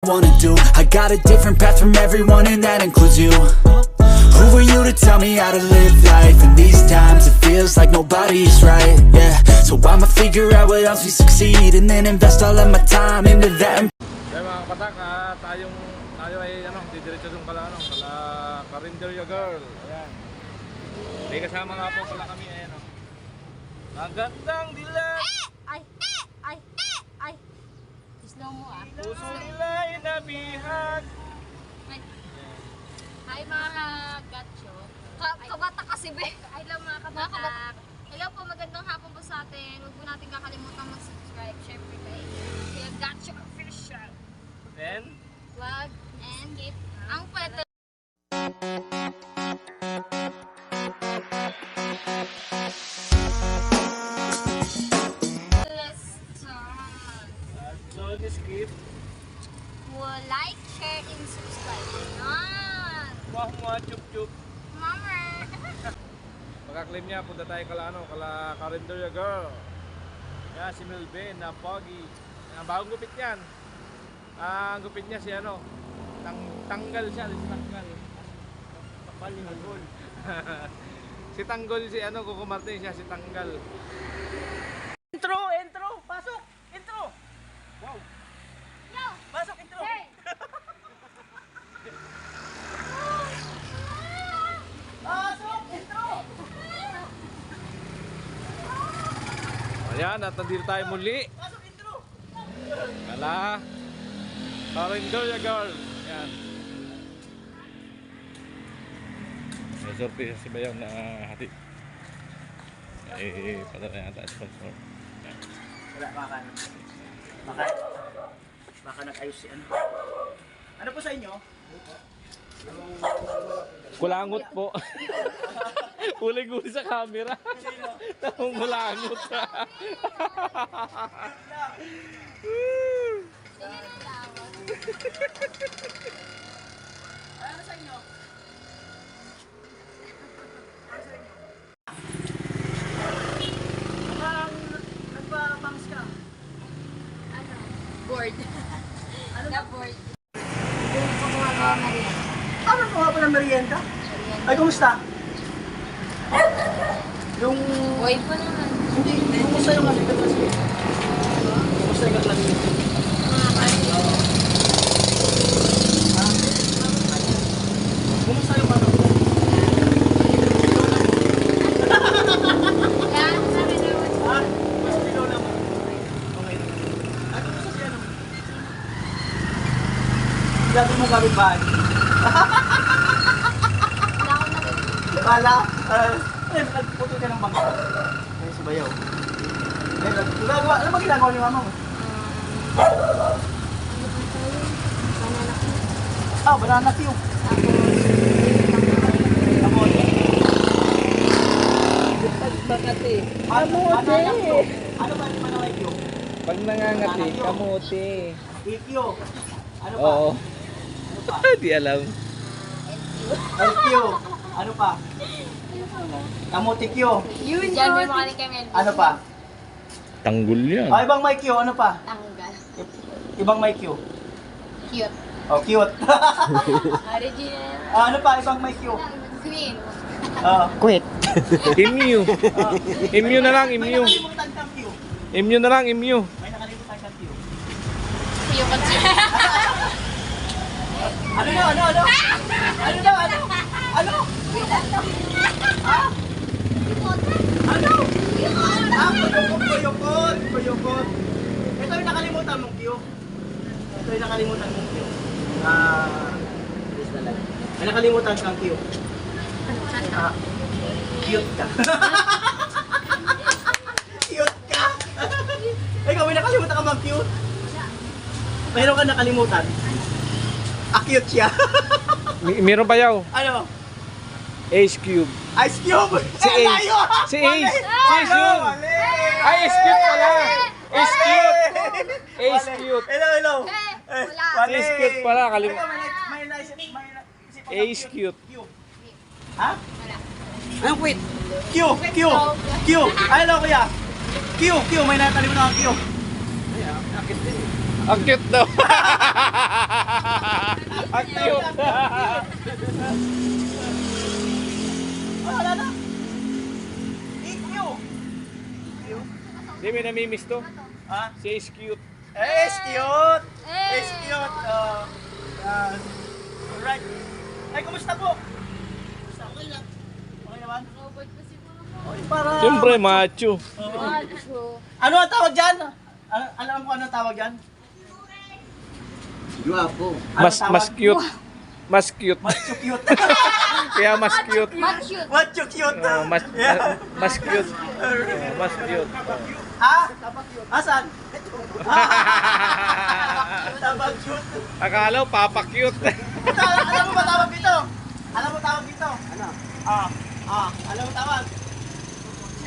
wanna do. I got a different path from everyone and that includes you. Who are you to tell me how to live life? In these times it feels like nobody's right, yeah. So I'ma figure out what else we succeed and then invest all of my time into that. Kaya mga kapatak, tayo ay didiretso dun kala Carinderia Girl. Ayan. May kasama nga po pala kami, ayan o. Magandang dilag! Ay! Slow mo ah. Puso nila'y nabihag. Hi mga gacho. Kabata kasi be. I love mga kabata. Hello po, magandang hapon po sa atin. Huwag po natin kakalimutan mag-subscribe. Syempre kay Gacho Official. Then? Wag and skip ang pwede. Don't skip. Like, share, and subscribe. Yan. Mga chup-chup. Mama. Pagka-claim niya, punta tayo kala Carinderia Girl. Yan, si Melvin na pogi. Ang bagong gupit yan. Ang gupit niya si tanggal siya, si Tanggal. Tanggol. Si Tanggol si Coco Martin siya, si Tanggal. Intro! Pasok! Intro! Wow! Yo! Pasok, intro! Hey! Pasok, intro! Ayan, at nandito tayo muli. Pasok intro! Kala Carinderia Girl. Ayan. May sorpresa si Bayang na hati. Pala na yata sponsor. Wala, baka nag-ayos si ano. Ano po sa inyo? Kulangot po. Uli-guli sa camera. Tamang kulangot. Ano sa inyo? Parang nagpa-bangs ka. Ano? Bored. Ano Na bored. Yung pagmagawa na rin. Ano po nga po ng merienda? Ay, kumusta? Yung... Boy pa naman. Hindi, kumusta yung ano? Kumusta yung kaklase? Ha? Kumusta yung ano? Yan, sabi naman. Ha? Mas bilo naman. Okay naman. Ay, kumusta si ano? Dati mo gamit bahay. Wala akong narinig. Wala. Nagputo ka ng bangka. Ay, subayaw. Ano ba ginagawa ni mama mo? Banana Q. Kamote. Nangangati. Kamote. Ano ba yung manaway Q? Pag nangangati, kamote. EQ. Ano pa? Oo. Ano pa? Di alam. LQ. Ano pa? Kamote Q. Diyan may makaling kay Melvin. Ano pa? Tanggol yan. Ibang may Q. Ano pa? Tanggal. Ibang may Q. Cute. Oh, cute. Original. Ano pa? Ibang may Q. Green. Quit. Immune. Immune na lang, May immune. nakalimutan kang Q. Immune na lang, immune. May nakalimutan kang Q. Yung kasi. Ano? Ano? Ha? Ano? Kuyukot. Ito yung nakalimutan mong Q. Please na lang. May nakalimutan kang Q. Cute ka. Cute ka. Ikaw, may nakalimutan ka bang cute? Mayroon ka nakalimutan. Cute siya. Meron pa yaw. Ano? Ace Cube. Ice Cube! Si Ace. Layo! Si Ace. Si Ace yun. Mali! Ay, Ace Cube pala. Ace Cute. Ace Mali. Cute. Hello. Wala. Mali. Ace Cute pala. Ikaw, Kalimutan. may naisip ka Ace ng Cute. Q. Ha? Wala. Anong quit? Q. Ay, hello kuya. Q. May nakalimutan ng Q. Ang cute daw. may namimiss to. Ha? Si Ace Cute. Eh, cute! Eh. Eh, cute! Yan. Alright. Ay, kumusta po? Kumusta? Okay lang. Okay naman? Okay, para... Siyempre, macho. Macho. Ano ang tawag dyan? Alam mo ano ang tawag dyan? Guwapo. Mas cute. Mas cute. Macho cute. Kaya mas cute. Macho. Macho cute. Mas Yeah. mas cute. Mas cute. Ah? Asan? Tabak cute. Akala ko papa cute. Ito, alam mo ba tawag dito? Alam mo tawag dito? Ano? Alam mo tawag?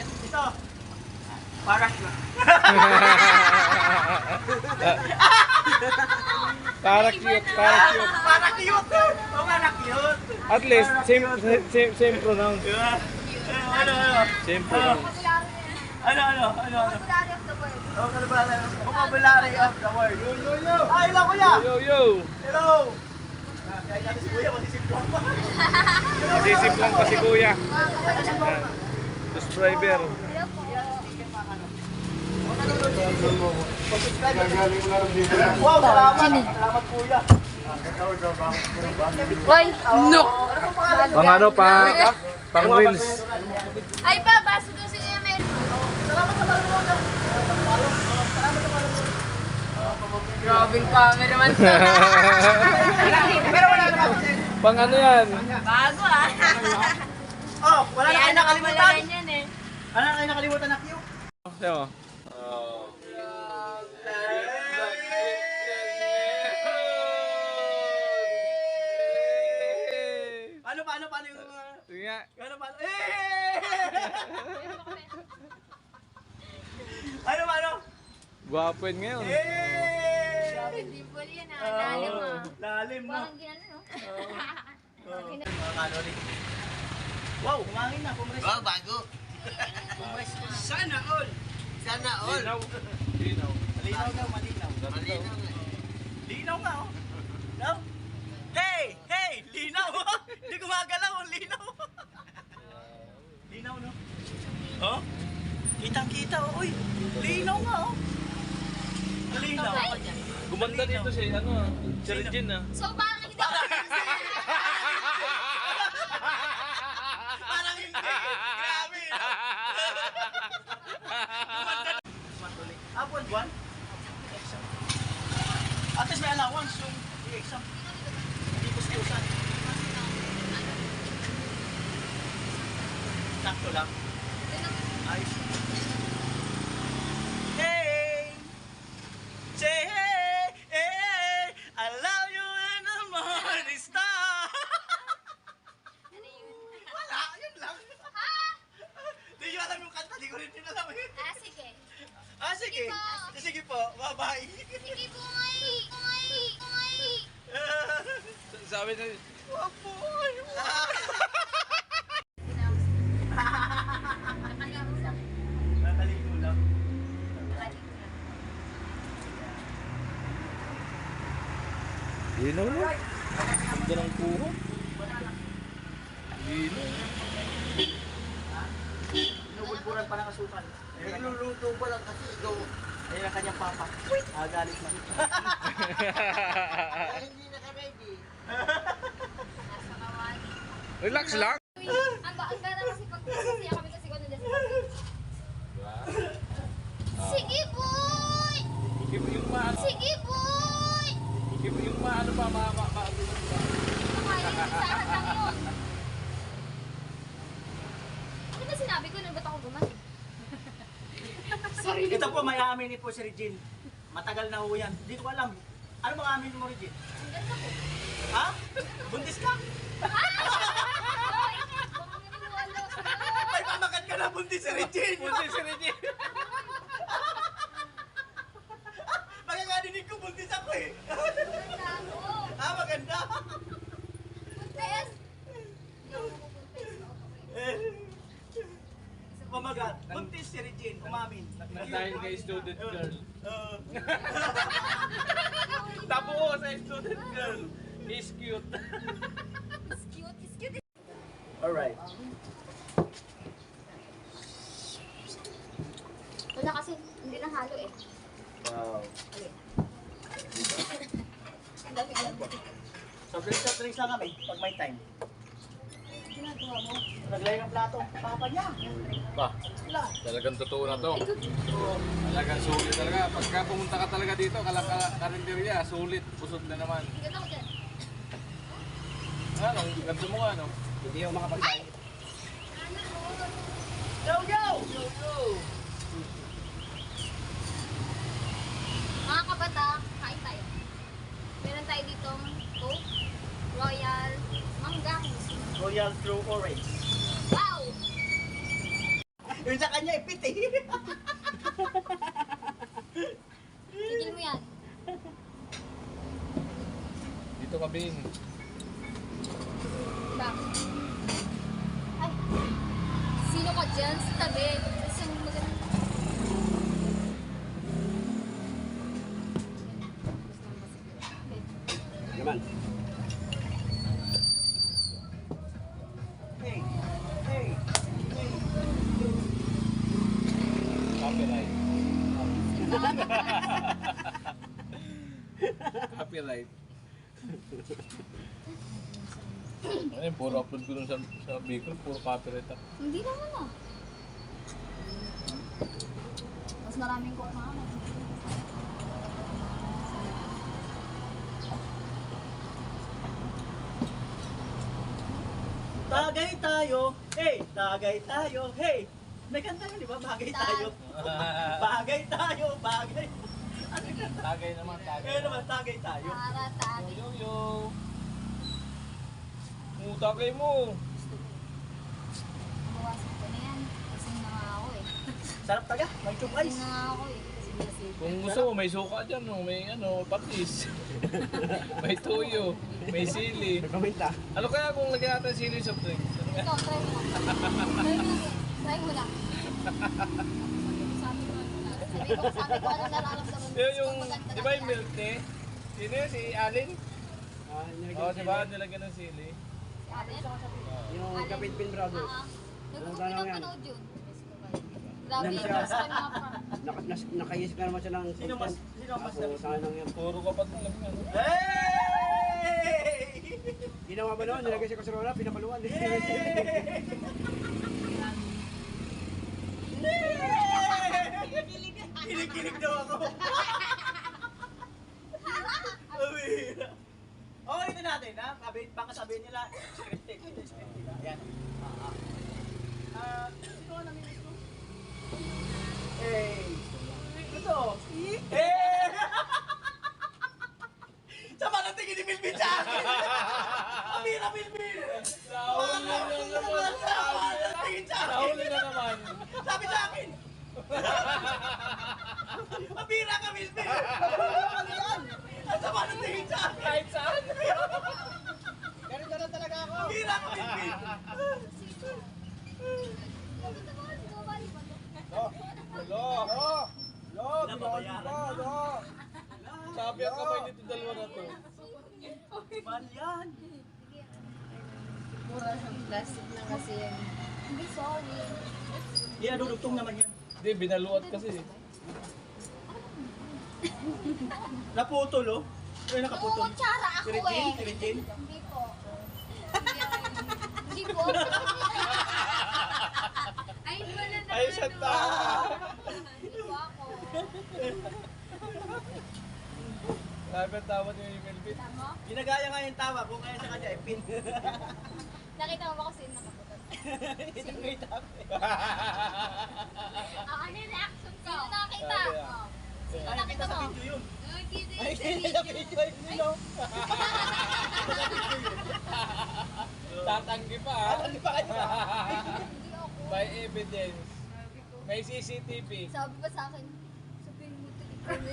Ito. Parak na. Para cute, para cute. Parak cute. Oo nga na cute. At least same pronoun. Ano? Same pronoun. Ano? Vocabulary of the world. Vocabulary of the word. Ay, lang kuya. Yo yo. Hello. Kaya natin si kuya, masisiplang pa. Masisip lang pa si kuya. Bus driver. Hello po. Wow, salamat kuya. Hoy, no. Pang ano pang reels. Ay pa, basta doon si Kuya Mel. Grabing cameraman. Pero wala naman. Pang ano yan? Bago ah. Oh, wala na kayo nakalimutan. yan eh. Wala na kayo nakalimutan na cue. Sayo mo. Paano yung... Sige nga. Paano? Paano? Gwapo yun ngayon. Grabe dimple yan ah. Lalim ah. Lalim, no? Parang ginano no? Mga kalori. Wow, kumangin na. Pumres. Oh, bago. Sana all. Sana all. Linaw. Linaw. Malinaw daw, malinaw. Malinaw nga. Linaw nga, oh. No? Hey! Linaw! Hindi gumagalaw, ang linaw. Linaw, no? Oh? Kitang-kita, oh. Uy, linaw nga, oh. Linaw. Gumanda dito si ano, si Regine ah. So parang hindi ako Parang hindi. Grabe, no? Buwan? Exam. At least may allowance yung exam. Hindi ko sinusan. Sakto lang. Ayos. Hey! Say hey! Hey! I love you in the morning star! Wala! Yun lang! Hindi ko alam yung kanta. Hindi ko rin alam eh. Ah, sige. Ah, sige. Sige po. Bye-bye. Sige po, ay. Sabi na, Wag po. Nakaligo lang. linaw na. Ganda ng kuho. Linaw. Nubulburan pa ng asukal. Nagluluto pa lang kasi ikaw. Ayun ang kanyang papa. Galit na. Ay, hindi naka-ready. Nasa kawali. Relax lang. Ang ganda kasi pag kasi kami kasi ko nila Sige, boy! Yung maano. Sige, boy! Yung maano pa, Kakain sa akin lang yun. Ano ba sinabi ko nung ba't ako gumaling? Sorry. Ito po, may aaminin po si Regine. Matagal na ho yan. Hindi ko alam. Ano bang aaminin mo, Regine? Ang ganda ko. Ha? Buntis ka? Ay! Baka maniwala ka. May pamakat ka na buntis si Regine. Punti si Regine. Magkakadinig ko buntis ako eh. Ganda ako. Ah, maganda. Buntis. Hindi ako pupuntis. Pamagat. Buntis si Regine. Umamin. Dahil kay student girl. Uh, Tabuo sa student girl. He's cute. It's cute. It's cute. Alright. Wala kasi, Soft drinks lang kami pag may time. Ginagawa mo. Naglay ng plato. Papa niya. Ba, talagang totoo na to. Talagang sulit talaga. Pagka pumunta ka talaga dito, karinderya, sulit, busog na naman. Ganda ko dyan. Ano, ganda mo ano? Hindi ako makapagsahin. Yo, yo! Mga kabata, kain tayo. Meron tayo ditong Coke, Royal, Manggang. Royal True Orange. Wow! Yung sa kanya, ipit eh. Tigil mo yan. Dito ka, Bin. Back. Ay. Sino ka dyan sa tabi? Isang maganda. Naman. Hey, hey, hey. Copyright. Copyright. Ano yun, puro upload ko dun sa Bicol, puro copyright ako. Hindi naman ah. Mas maraming Coke na ako. Tagay tayo, hey, tagay tayo, hey. May kanta yun, di ba? Bagay tayo. Bagay tayo, bagay. Ano yung kanta? Tagay naman, tagay. Kaya naman, tagay tayo. Para tayo. Yo, yo. Tagay mo. Bawasan ko na yan. Kasi na nga ako eh. Sarap taga, may chum Kasi ice. na nga ako eh. Kasi kasi. Kung gusto mo, may suka dyan, no? May patis. May tuyo, may sili. Nagkamenta. Ano kaya kung lagyan natin sili sa drinks? Ano kaya? Ito, try mo lang. Try mo lang. Try mo lang. Sabi ko, ano nararamdaman mo? Yung, di ba yung milk tea? Sino yun? Si Alin? Oo, di ba? Nilagyan ng sili. Si Allen? Yung Kapitpin Brothers. Nagpapanood yun. Grabe yung first time mga prank. Nakayis ka naman siya ng Sino mas Ako, sana yan. Puro kapag alam nga. no? Hey! Ginawa ba noon? Nilagay sa kasarola, pinapaluan. Kilig-kilig daw ako. Amira. Okay, ito natin, ha? Baka sabihin nila, scripted. Ito scripted. Ayan. Sino ka namin ito? Hey! Ito! Hey! Sama na tingin ni Milvin sa akin! Amira, Milvin! Nahuli na naman. Sama na tingin sa akin! Nahuli na naman. Sabi sa akin! Mabira ka, Milvin! Ang sama ng tingin sa akin! Kahit saan. Ganito na talaga ako. Mabira ka, Milvin! Hello. Nababayaran na. Sabi ang kamay nito dalawa na to. Mahal yan! Mura siyang plastic na kasi yan. Hindi, sorry. Yan, dudugtong naman yan. Hindi, binaluat kasi. Naputol, oh. Ay, nakaputol. Kutsara ako Si Regine? eh. Si Regine? Hindi po. Hindi po. Ay, wala na. Ay, siya tama. Hindi po ako. Sabi ang tawad yung email bit. Tama? Ginagaya nga yung tawa. Kung kaya sa kanya, pin. Nakita mo ba kasi nakaputol? Ito nga yung tawa. Ano yung reaction ko? Sino nakita? Sabi ah. Oh. Sino Ay, nakita kita sa mo? video yun. Ay, kita Ay, yung hindi sa video yun, no? Tatanggi pa ha. Ano pa kayo ba? Hindi ako. By evidence. May CCTV. Sabi pa sa akin, sabihin mo ito kami.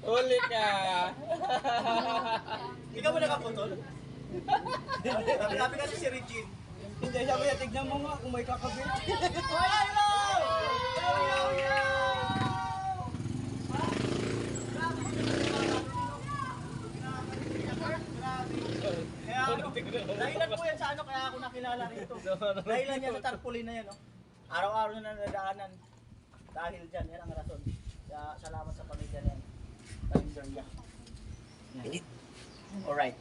Huli ka. Ikaw ba nakaputol? Sabi kasi si Regine. Hindi, sabi niya, tignan mo nga kung may kakabit. Hoy, yo! Yo, yo, yo! Kaya ano, dahilan po yan sa ano, kaya ako nakilala rito. Dahilan yan sa tarpaulin na yan, no? Araw-araw na nadaanan. Dahil dyan, yan ang rason. Kaya salamat sa pamilya niyan. Karinderya. Yan. Alright.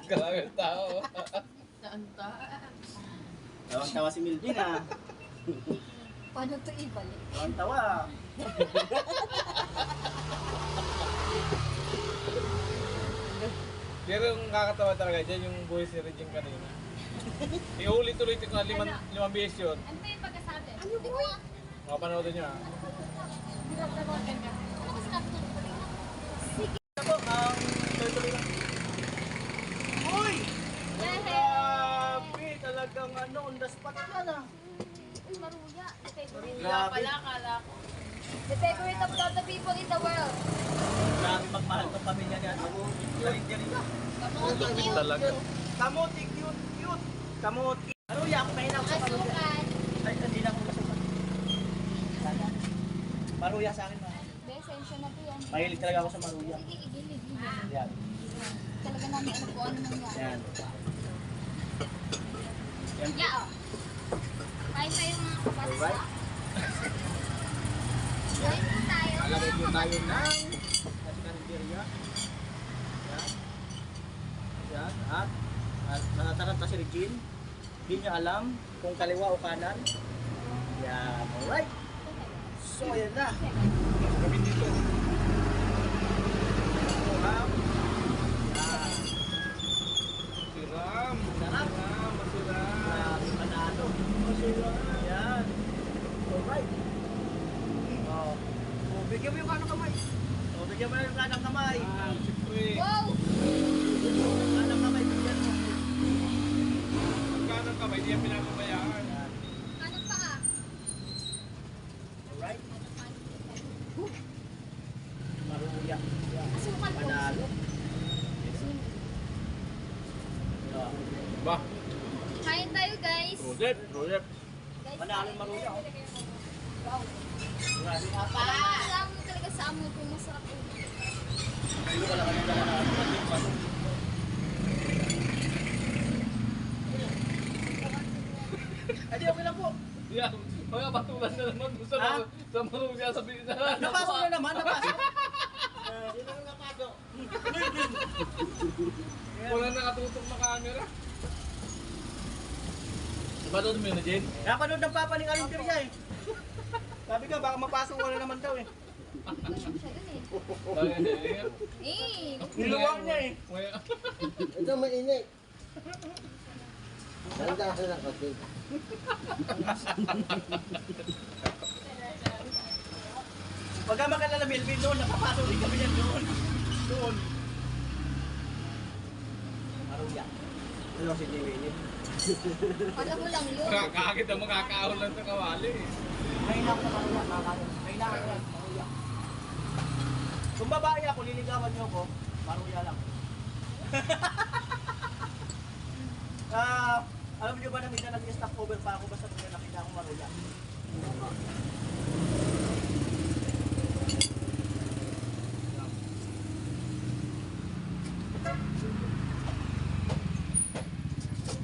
Kailangan tao. Tawang-tawa si Mildin ah. Paano to ibalik? Tawang-tawa. Pero yung kakatawa talaga dyan, yung voice ni Regine kanina. Iulit-ulit ko na limang beses yun. Ano ba yung pagkasabi? Ano ba? Makapanood niya. Ano ba sinabi niya? Ako, tuloy-tuloy lang. Uy! Grabe, talagang ano, on the spot yan ah. Uy, maruya. The favorite. Grabe. The favorite of all the people in the world. Grabe magmahal tong pamilya niyan. Ako, Karinderya. Kamuti cute. Talaga. Kamuti, cute, cute. Kamuti. Ano yan, ako mahina ako sa pamilya. Asukan. Ay, hindi na ako masukan. Maruya sa akin. Besensya na po yan. Mahilig talaga ako sa maruya. Sige, igilig. Yan. Talaga namin alam kung ano nangyari. Yan. Yan. Yeah, oh. Kain tayo mga kabasa. Alright. Kain po tayo. Alagay po tayo ng Karinderya. Yan. Yan. At natataranta si Regine. Hindi niya alam kung kaliwa o kanan. Yan. Alright. So, ayan na. Kami dito. Ram. Siram. Sarap. Masiram. Masiram. Grabe, panalo. Yan. Alright. Oh. Oh, bigyan mo yung kanang kamay. Oh, bigyan mo na yung kanang kamay. Siyempre. Wow! Kanang kamay, bigyan mo. Magkano ka ba? Hindi yan pinapabayaan. Yan. Kanan pa ka. Alright. Maruya. Asukan po. Panalo. Oh. Ba? Kain tayo guys. Rosep. Rosep. Guys, Panalo yung maruya. Oh. Wow. Grabe. Alam mo talaga sa amoy kung masarap yun. Ayun ka lang ang dala. Adi, okay lang po. Yan. Mga patulan na naman doon Ha? sa marunong sa bilisan. Napasok na naman, napasok. Sino ang napasok? Wala nakatutok na camera. Napanood mo yun na, Jane? Napanood ng papa ni Karinderya eh. Sabi ka, baka mapasok wala naman daw eh. Siya dun eh. Eh, Niluwang niya eh. Ito mainit. Handa ka na kasi. Pagka makalala Melvin doon, napapasok din kami yan doon. Doon. Maruya. Ano si Jimmy? alam mo lang yun. Kakakit ang makakaahon lang sa kawali. May na ako sa Maruya, makakaroon. May na ako yan, Maruya. Kung babae ako, liligawan niyo ako, Maruya lang. Alam niyo ba na minsan nag-stop over pa ako basta pag nakita akong Maruya?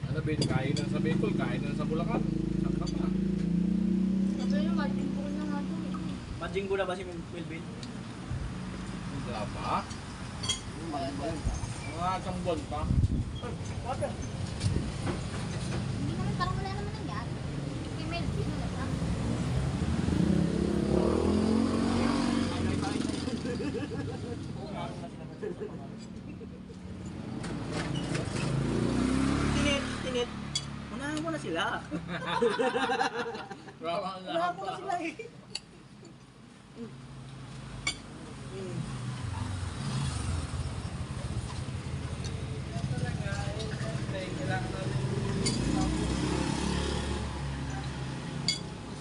Ano, Ben? Kain na sa Bicol, kain na sa Bulacan. Saan ka pa? Sabi nyo, malimpok na nga dun eh. Majinggo na ba si Melvin? Wala pa? Mga isang buwan pa. Water. Hindi naman, parang wala naman nangyari. Kay Melvin, wala na. Tinit. Unahan mo na sila. Wala ang Unahan lahat mo pa. na sila eh. Talaga, kailangan natin.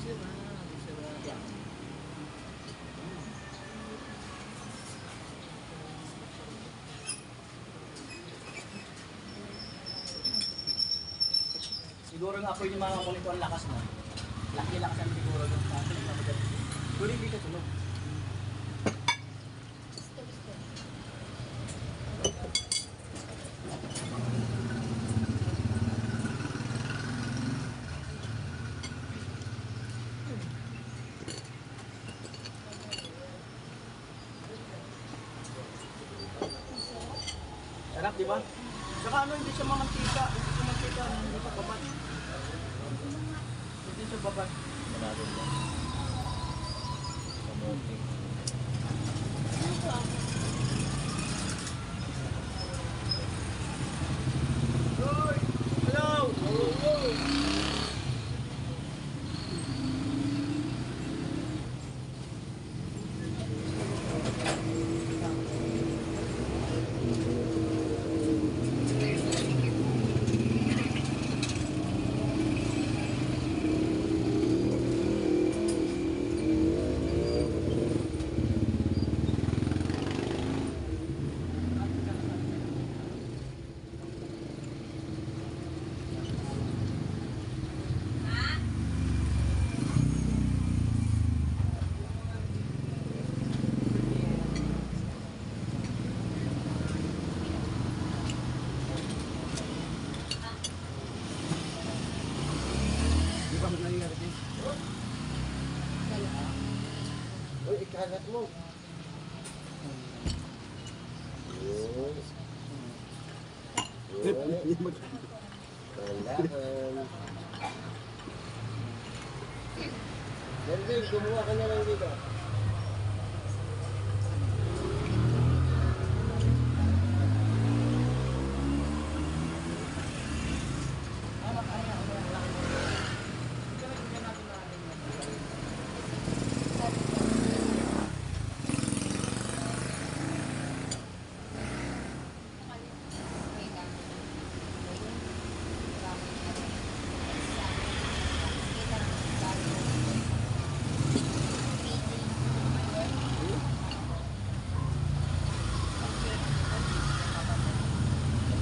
Sira. Siguro nga po yung mga kulit ang lakas mo. Laki-lakasan siguro yung sa akin. Pero hindi ka tunog. Gusto, gusto. di ba? Saka ano, hindi siya mamantika. Hindi siya mantika, hindi siya babat. Hindi siya babat. Manalo ba? Kamote. Hello! Uy, ikalat mo. Yun. Yun. Kailangan. Melvin, kumuha ka na lang dito.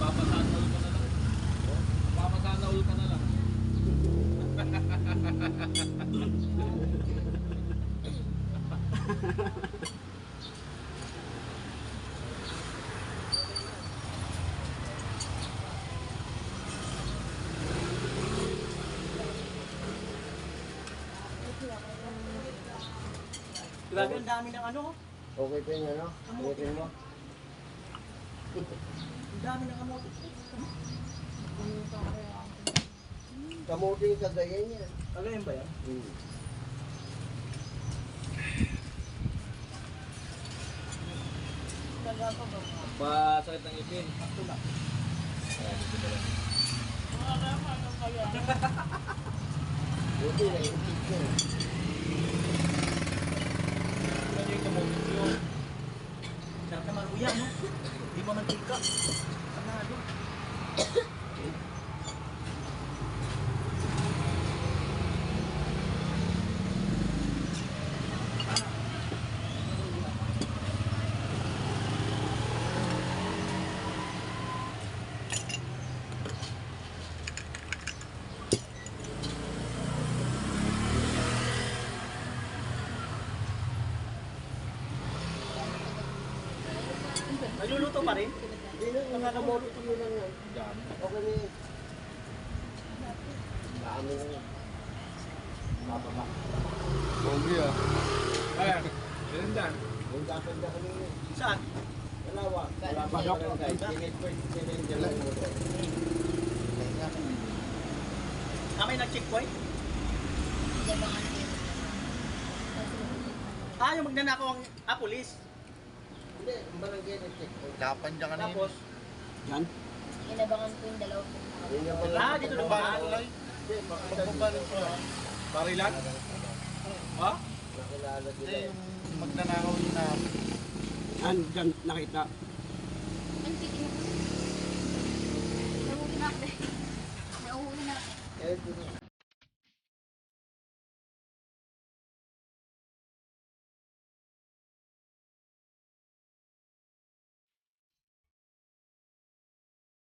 Papasanaul ka na lang. Papasanaul ka na lang. Grabe, ang dami ng ano. Okay pa yun, ano? Ulitin mo. Ang dami ng kamote. Kamuting kagayan yan. Kagayan ba yan? Pasakit ng ipin. Buti na yung chicken. Ano yung kamote yun? Sarap naman uyan, no? Hindi mo mantika. Panalo. Naluluto pa rin? Hindi na, nakakamoto mo lang yan. Dami. Okay na yun. Dami na yan. Mapapa. Pogi ah. Ayan. Ganun dan. Yung dapat na kanina. Saan? Dalawa. Wala pa yung barangay. Sinend lang mo to. May nag-checkpoint? Yabangan din. Yung magnanakaw ang pulis. Hindi, ang barangay na check. Lapan dyan kanina. Tapos, Inabangan ko yung dalawa po. Yun yung mga- dito naman. Hindi, makita Barilan? Ha? nakilala sila. Magnanakaw yun na. Diyan nakita. Ang titignan ko. Nahuli na ako. Nauhuli na ako. Eh,